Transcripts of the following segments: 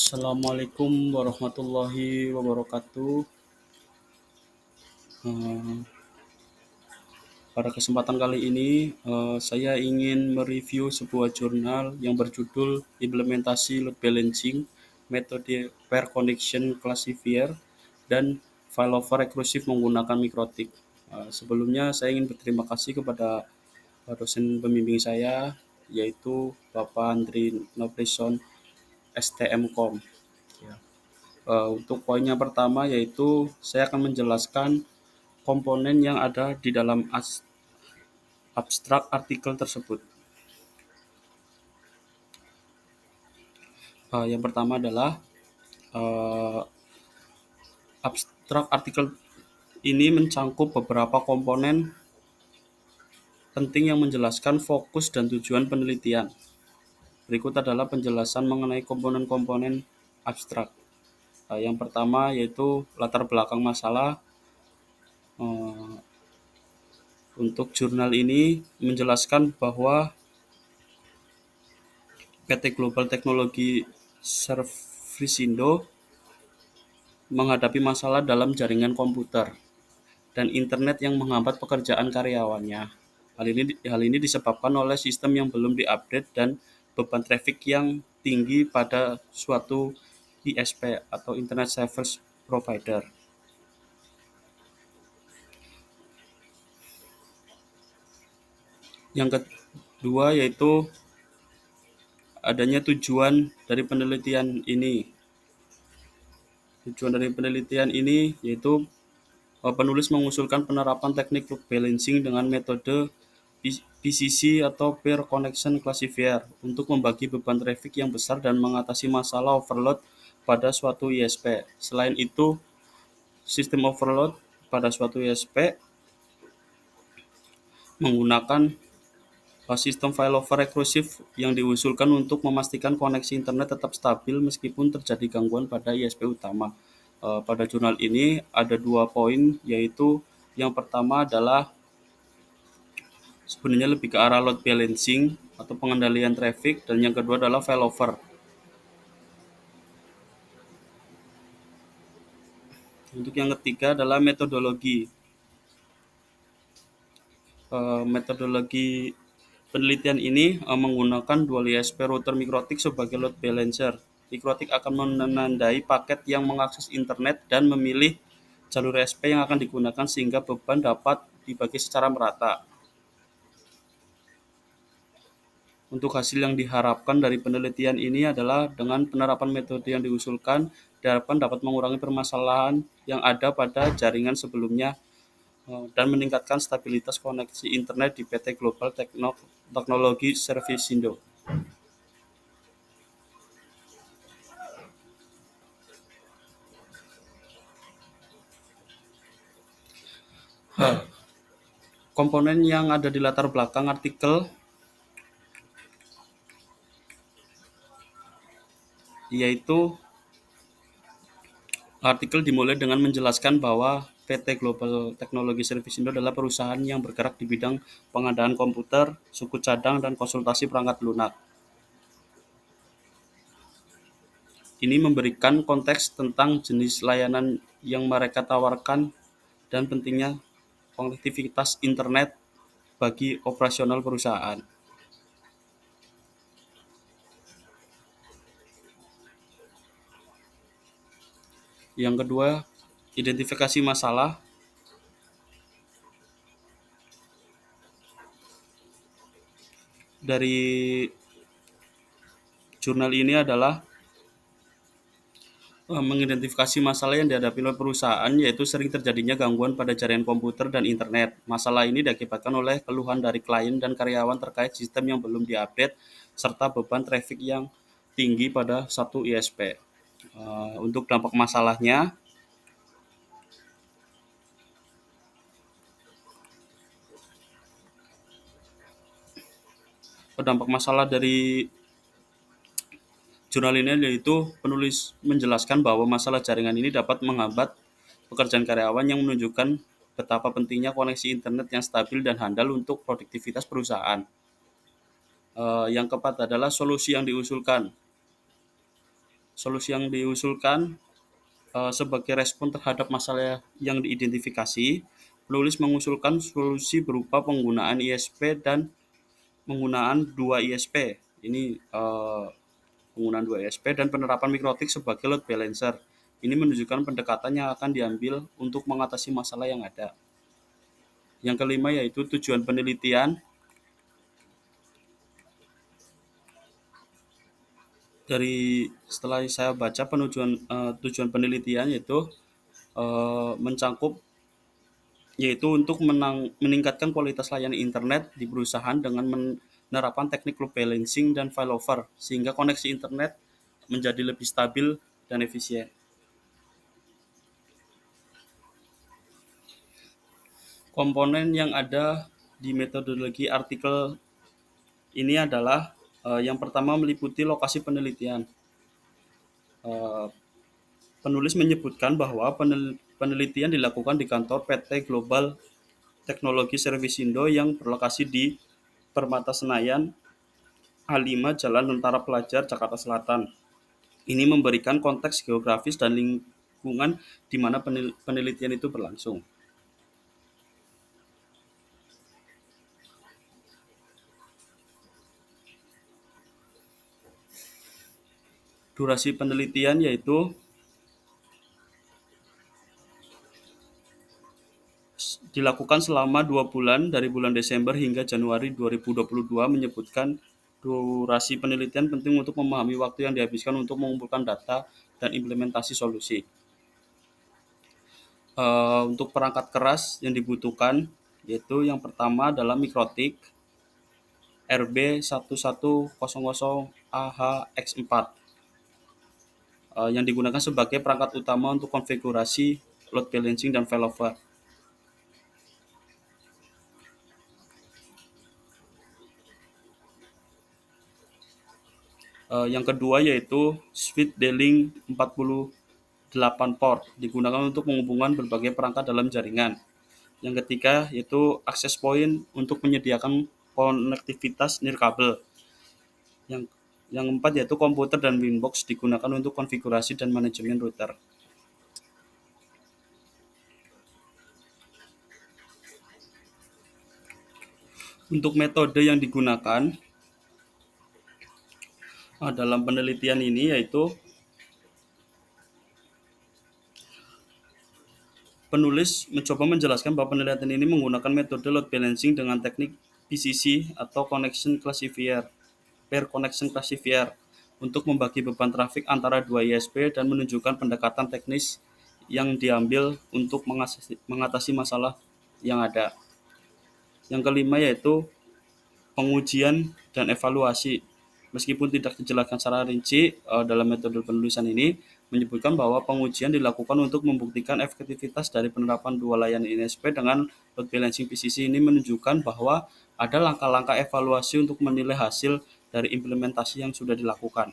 Assalamualaikum warahmatullahi wabarakatuh. Eh, Pada kesempatan kali ini, saya ingin mereview sebuah jurnal yang berjudul Implementasi Load Balancing, Metode Pair Connection Classifier, dan Failover Rekursiv menggunakan mikrotik. Sebelumnya, saya ingin berterima kasih kepada dosen pembimbing saya, yaitu Bapak Andri Noprison, STMkom. Ya. Untuk poin yang pertama yaitu saya akan menjelaskan komponen yang ada di dalam abstrak artikel tersebut. Yang pertama adalah uh, abstrak artikel ini mencangkup beberapa komponen penting yang menjelaskan fokus dan tujuan penelitian. Berikut adalah penjelasan mengenai komponen-komponen abstrak. Yang pertama yaitu latar belakang masalah. Uh, untuk jurnal ini menjelaskan bahwa PT Global Technology Servicindo menghadapi masalah dalam jaringan komputer dan internet yang menghambat pekerjaan karyawannya. Hal ini disebabkan oleh sistem yang belum diupdate dan beban traffic yang tinggi pada suatu ISP atau Internet Service Provider. Yang kedua yaitu adanya tujuan dari penelitian ini. Tujuan dari penelitian ini yaitu penulis mengusulkan penerapan teknik load balancing dengan metode PCC atau Peer Connection Classifier untuk membagi beban traffic yang besar dan mengatasi masalah overload pada suatu ISP. Selain itu, sistem overload pada suatu ISP menggunakan sistem failover rekursif yang diusulkan untuk memastikan koneksi internet tetap stabil meskipun terjadi gangguan pada ISP utama. Pada jurnal ini ada 2 poin, yaitu yang pertama adalah sebenarnya lebih ke arah load balancing atau pengendalian traffic, dan yang kedua adalah failover. Untuk yang ketiga adalah metodologi. Metodologi penelitian ini menggunakan dual ISP router mikrotik sebagai load balancer. Mikrotik akan menandai paket yang mengakses internet dan memilih jalur ISP yang akan digunakan sehingga beban dapat dibagi secara merata. Untuk hasil yang diharapkan dari penelitian ini adalah dengan penerapan metode yang diusulkan, diharapkan dapat mengurangi permasalahan yang ada pada jaringan sebelumnya dan meningkatkan stabilitas koneksi internet di PT Global Technology Servicindo. Komponen yang ada di latar belakang artikel yaitu artikel dimulai dengan menjelaskan bahwa PT Global Technology Servicindo adalah perusahaan yang bergerak di bidang pengadaan komputer, suku cadang, dan konsultasi perangkat lunak. Ini memberikan konteks tentang jenis layanan yang mereka tawarkan dan pentingnya konektivitas internet bagi operasional perusahaan. Yang kedua, identifikasi masalah. Dari jurnal ini adalah mengidentifikasi masalah yang dihadapi oleh perusahaan, yaitu sering terjadinya gangguan pada jaringan komputer dan internet. Masalah ini diakibatkan oleh keluhan dari klien dan karyawan terkait sistem yang belum diupdate serta beban traffic yang tinggi pada satu ISP. Untuk dampak masalah dari jurnal ini yaitu penulis menjelaskan bahwa masalah jaringan ini dapat menghambat pekerjaan karyawan yang menunjukkan betapa pentingnya koneksi internet yang stabil dan handal untuk produktivitas perusahaan. Yang keempat adalah solusi yang diusulkan. Solusi yang diusulkan sebagai respon terhadap masalah yang diidentifikasi, penulis mengusulkan solusi berupa penggunaan ISP dan penggunaan dua ISP. Ini penggunaan dua ISP dan penerapan mikrotik sebagai load balancer. Ini menunjukkan pendekatan yang akan diambil untuk mengatasi masalah yang ada. Yang kelima yaitu tujuan penelitian. Setelah saya baca tujuan penelitian yaitu mencangkup yaitu untuk meningkatkan kualitas layanan internet di perusahaan dengan menerapkan teknik load balancing dan failover sehingga koneksi internet menjadi lebih stabil dan efisien. Komponen yang ada di metodologi artikel ini adalah yang pertama meliputi lokasi penelitian. Eh, Penulis menyebutkan bahwa penelitian dilakukan di kantor PT Global Teknologi Servisindo yang berlokasi di Permata Senayan, A5 Jalan Tentara Pelajar, Jakarta Selatan. Ini memberikan konteks geografis dan lingkungan di mana penelitian itu berlangsung. Durasi penelitian yaitu dilakukan selama 2 bulan dari bulan Desember hingga Januari 2022 menyebutkan durasi penelitian penting untuk memahami waktu yang dihabiskan untuk mengumpulkan data dan implementasi solusi. Untuk perangkat keras yang dibutuhkan yaitu yang pertama adalah mikrotik RB1100AHX4 yang digunakan sebagai perangkat utama untuk konfigurasi load balancing dan failover. Yang kedua yaitu switch D-Link 48 port digunakan untuk menghubungkan berbagai perangkat dalam jaringan. Yang ketiga yaitu access point untuk menyediakan konektivitas nirkabel. Yang keempat yaitu komputer dan Winbox digunakan untuk konfigurasi dan manajemen router. Untuk metode yang digunakan dalam penelitian ini yaitu penulis mencoba menjelaskan bahwa penelitian ini menggunakan metode load balancing dengan teknik PCC atau Connection Classifier, Pair Connection Classifier untuk membagi beban trafik antara dua ISP dan menunjukkan pendekatan teknis yang diambil untuk mengatasi masalah yang ada. Yang kelima yaitu pengujian dan evaluasi. Meskipun tidak dijelaskan secara rinci dalam metode penulisan ini, menyebutkan bahwa pengujian dilakukan untuk membuktikan efektivitas dari penerapan dua layanan ISP dengan load balancing PCC. Ini menunjukkan bahwa ada langkah-langkah evaluasi untuk menilai hasil dari implementasi yang sudah dilakukan.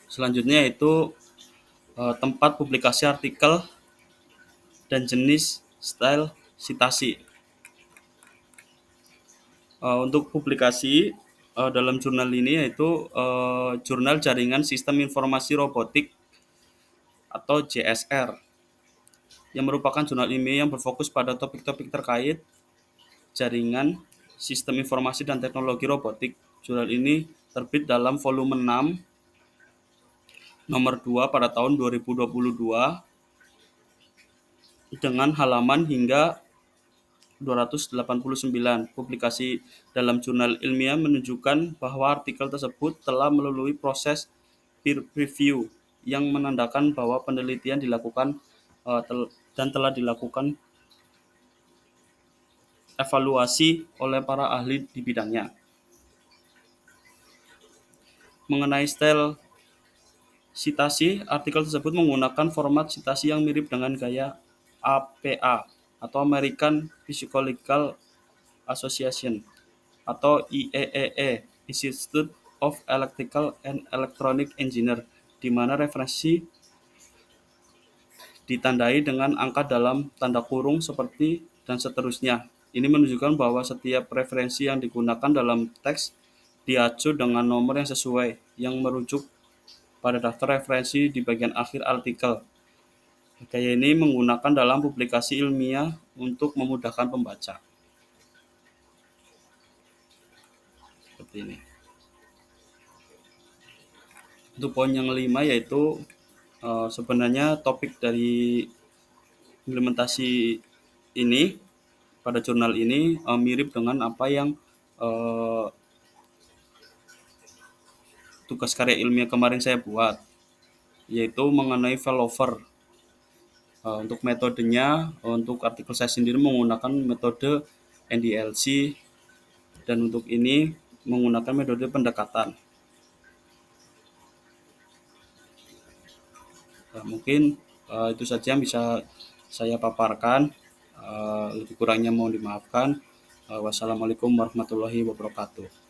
Selanjutnya yaitu tempat publikasi artikel dan jenis style sitasi. Untuk publikasi dalam jurnal ini yaitu Jurnal Jaringan Sistem Informasi Robotik atau JSR yang merupakan jurnal ilmiah yang berfokus pada topik-topik terkait jaringan, sistem informasi dan teknologi robotik. Jurnal ini terbit dalam volume 6 nomor 2 pada tahun 2022 dengan halaman hingga 289. Publikasi dalam jurnal ilmiah menunjukkan bahwa artikel tersebut telah melalui proses peer review yang menandakan bahwa penelitian dilakukan dan telah dilakukan evaluasi oleh para ahli di bidangnya. Mengenai style sitasi, artikel tersebut menggunakan format sitasi yang mirip dengan gaya APA atau American Psychological Association atau IEEE, Institute of Electrical and Electronic Engineer, di mana referensi ditandai dengan angka dalam tanda kurung seperti dan seterusnya. Ini menunjukkan bahwa setiap referensi yang digunakan dalam teks diacu dengan nomor yang sesuai yang merujuk pada daftar referensi di bagian akhir artikel. Gaya ini menggunakan dalam publikasi ilmiah untuk memudahkan pembaca. Seperti ini. Untuk poin yang kelima yaitu sebenarnya topik dari implementasi ini pada jurnal ini mirip dengan apa yang eh, tugas karya ilmiah kemarin saya buat, yaitu mengenai failover. Untuk metodenya, untuk artikel saya sendiri menggunakan metode NDLC, dan untuk ini menggunakan metode pendekatan. Nah, mungkin itu saja yang bisa saya paparkan. Lebih kurangnya mohon dimaafkan. Wassalamualaikum warahmatullahi wabarakatuh.